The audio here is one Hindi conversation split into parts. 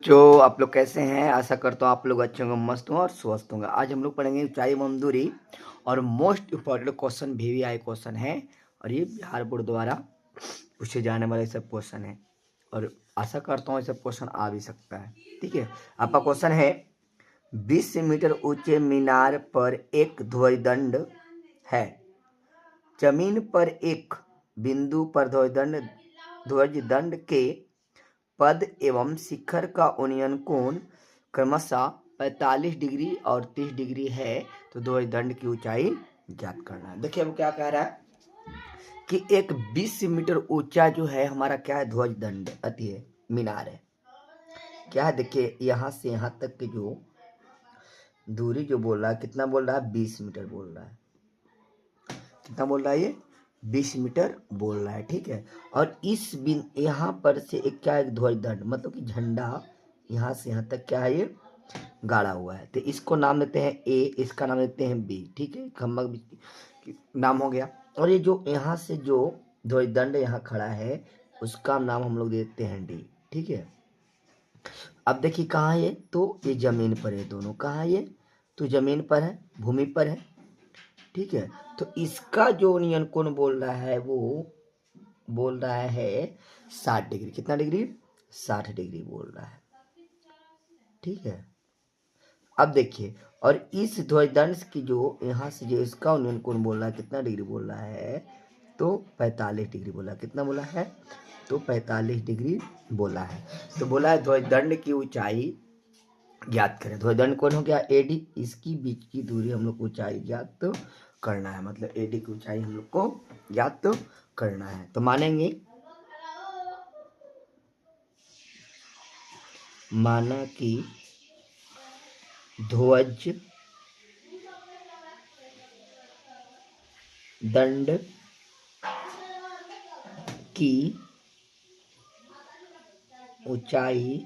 जो आप लोग कैसे हैं? आशा करता हूँ आप लोग अच्छे होंगे, मस्त होंगे और स्वस्थ होंगे। आज हम लोग पढ़ेंगे ऊंचाई एवं दूरी और most important question VVI question है और ये बिहार बोर्ड द्वारा पूछे जाने वाले सब क्वेश्चन है और आशा करता हूँ ये सब क्वेश्चन आ भी सकता है। ठीक है, आपका क्वेश्चन है 20 मीटर ऊंचे मीनार पर एक ध्वजदंड है। जमीन पर एक बिंदु पर ध्वजदंड के पद एवं शिखर का उन्नयन कोण क्रमशः 45 डिग्री और 30 डिग्री है, तो ध्वजदंड की ऊंचाई ज्ञात करना है। देखिए वो क्या कह रहा है कि एक 20 मीटर ऊंचा जो है हमारा क्या है, ध्वजदंड अति है, मीनार है। क्या है, देखिए यहाँ से यहाँ तक की जो दूरी जो बोल रहा है, कितना बोल रहा है, 20 मीटर बोल रहा है। कितना बोल रहा है ये, 20 मीटर बोल रहा है। ठीक है, और इस यहाँ पर से एक क्या है, ध्वजदंड मतलब कि झंडा यहाँ से यहाँ तक क्या है, ये गाड़ा हुआ है। तो इसको नाम देते हैं ए, इसका नाम देते हैं बी। ठीक है, खम्बा नाम हो गया। और ये जो यहाँ से जो ध्वजदंड यहाँ खड़ा है उसका नाम हम लोग देते हैं डी। ठीक है, अब देखिए कहाँ है ये, तो ये जमीन पर है, दोनों कहाँ है ये, तो जमीन पर है, भूमि पर है। ठीक है, तो इसका जो नियन कोण बोल रहा है वो बोल रहा है 60 डिग्री। कितना डिग्री, 60 डिग्री बोल रहा है। ठीक है, अब देखिए, और इस ध्वजदंड की जो यहाँ से जो इसका उन्नयन कोण बोल रहा है कितना डिग्री बोल रहा है, तो 45 डिग्री बोला। कितना बोला है, तो 45 डिग्री बोला है। तो बोला है ध्वजदंड की ऊंचाई ज्ञात करें। ध्वजदंड कौन हो गया, एडी, इसकी बीच की दूरी हम लोग को ऊंचाई ज्ञात तो करना है, मतलब एडी की ऊंचाई हम लोग को ज्ञात तो करना है। तो मानेंगे, माना कि ध्वज दंड की ऊंचाई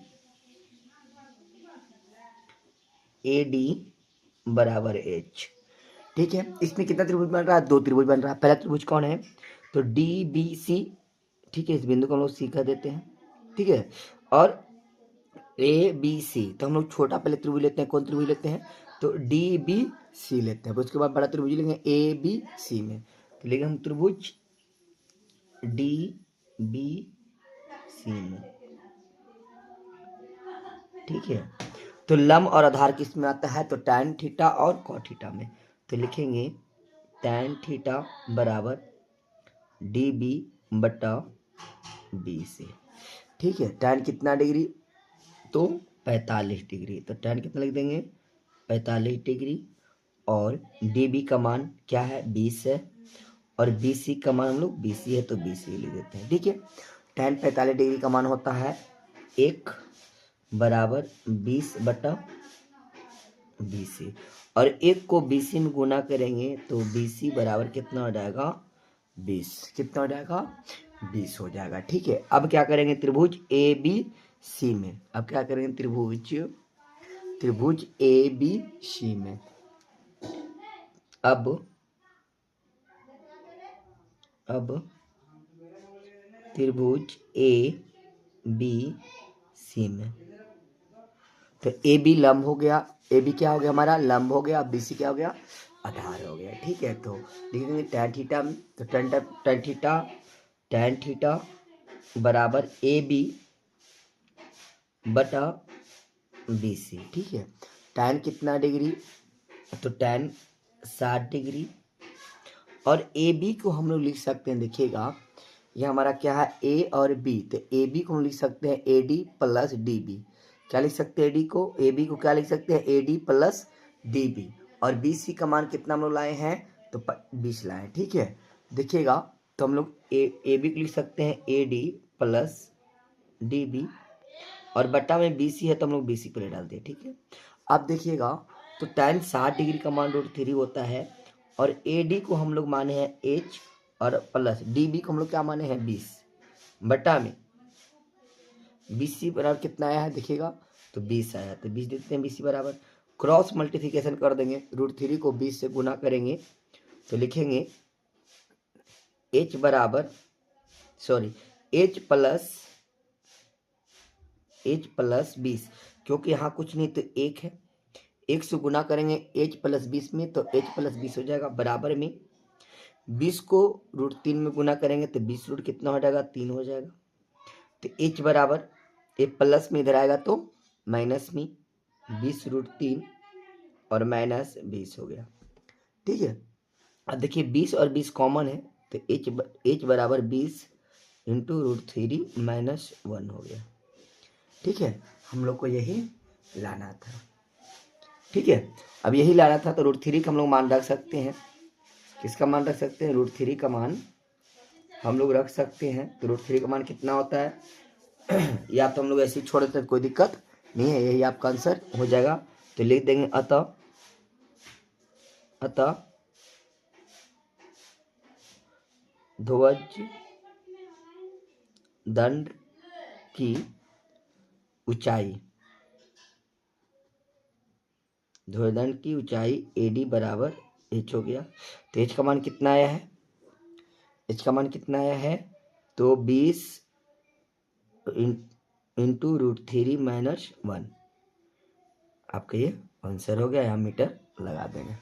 एडी बराबर एच। ठीक है, इसमें कितना त्रिभुज बन रहा है, दो त्रिभुज बन रहा है। पहला त्रिभुज कौन है, तो डी बी सी। ठीक है, इस बिंदु को हम लोग सी कह देते हैं। ठीक है, और ए बी सी, तो हम लोग छोटा पहले त्रिभुज लेते हैं। कौन त्रिभुज लेते हैं, तो डी बी सी लेते हैं। उसके बाद बड़ा त्रिभुज लेंगे ए बी सी में, तो लेंगे हम त्रिभुज डी बी सी में। ठीक है, तो लंब और आधार किस में आता है, तो टैन थीटा और कॉट थीटा में। तो लिखेंगे टैन थीटा बराबर डी बी बटा बी सी। ठीक है, टैन कितना डिग्री, तो 45 डिग्री, तो टैन कितना लिख देंगे, 45 डिग्री। और डी बी का मान क्या है, 20 है, और बी सी का मान हम लोग 20 है तो 20 लिख देते हैं। ठीक है, टैन 45 डिग्री का मान होता है 1 बराबर 20 बटा 20, और 1 को 20 में गुना करेंगे तो 20 बराबर कितना हो जाएगा, 20। कितना हो जाएगा, 20 हो जाएगा। ठीक है, अब क्या करेंगे, त्रिभुज ए बी सी में, अब क्या करेंगे, त्रिभुज ए बी सी में। अब त्रिभुज ए बी सी में, तो ए बी लंब हो गया, ए बी क्या हो गया हमारा, लंब हो गया। बी सी क्या हो गया, आधार हो गया। ठीक है, तो लिखेंगे टैन थीटा, तो टैन थीटा बराबर ए बी बटा बी सी। ठीक है, टैन कितना डिग्री, तो टैन 60 डिग्री, और ए बी को हम लोग लिख सकते हैं, देखिएगा ये हमारा क्या है, ए और बी, तो ए बी को हम लिख सकते हैं A D plus D B. क्या लिख सकते हैं, ए डी को, ए बी को क्या लिख सकते हैं, A D plus D B. और बी सी का मान कितना हम लोग लाए हैं, तो 20 लाए हैं। ठीक है, देखिएगा, तो हम लोग ए बी को लिख सकते हैं A D plus D B, और बट्टा में बी सी है तो हम लोग बी सी पर डाल दिए। ठीक है, अब देखिएगा, तो टैन 60 डिग्री का मान √3 होता है, और ए डी को हम लोग माने हैं एच, और प्लस डी बी को हम लोग क्या माने हैं 20, बटा में बी सी बराबर कितना आया है, देखिएगा, तो 20 आया, तो 20 देते हैं, बी सी बराबर क्रॉस मल्टीप्लिकेशन कर देंगे, √3 को 20 से गुना करेंगे तो लिखेंगे एच बराबर, sorry, H plus H plus 20, क्योंकि यहाँ कुछ नहीं तो एक है, एक से गुना करेंगे एच प्लस 20 में तो एच प्लस 20 हो जाएगा, बराबर में 20 को √3 में गुना करेंगे तो 20 रूट कितना हो जाएगा, 3 हो जाएगा। तो एच बराबर ए प्लस में इधर आएगा तो माइनस में 20√3 और माइनस 20 हो गया। ठीक है, अब देखिए 20 और 20 कॉमन है तो एच बराबर 20 इंटू √3 माइनस 1 हो गया। ठीक है, हम लोग को यही लाना था। ठीक है, अब यही लाना था तो √3 का हम लोग मान रख सकते हैं। किसका मान रख सकते हैं, √3 का मान हम लोग रख सकते हैं। तो √3 का मान कितना होता है, या तो हम लोग ऐसे ही छोड़ देते हैं, कोई दिक्कत नहीं है, यही आपका आंसर हो जाएगा। तो लिख देंगे अतः ध्वज दंड की ऊंचाई, ध्वजदंड की ऊंचाई AD बराबर h हो गया। तो h का मान कितना आया है, h का मान कितना आया है, तो 20 इंटू √3 माइनस 1, आपका ये आंसर हो गया। यहाँ मीटर लगा देंगे।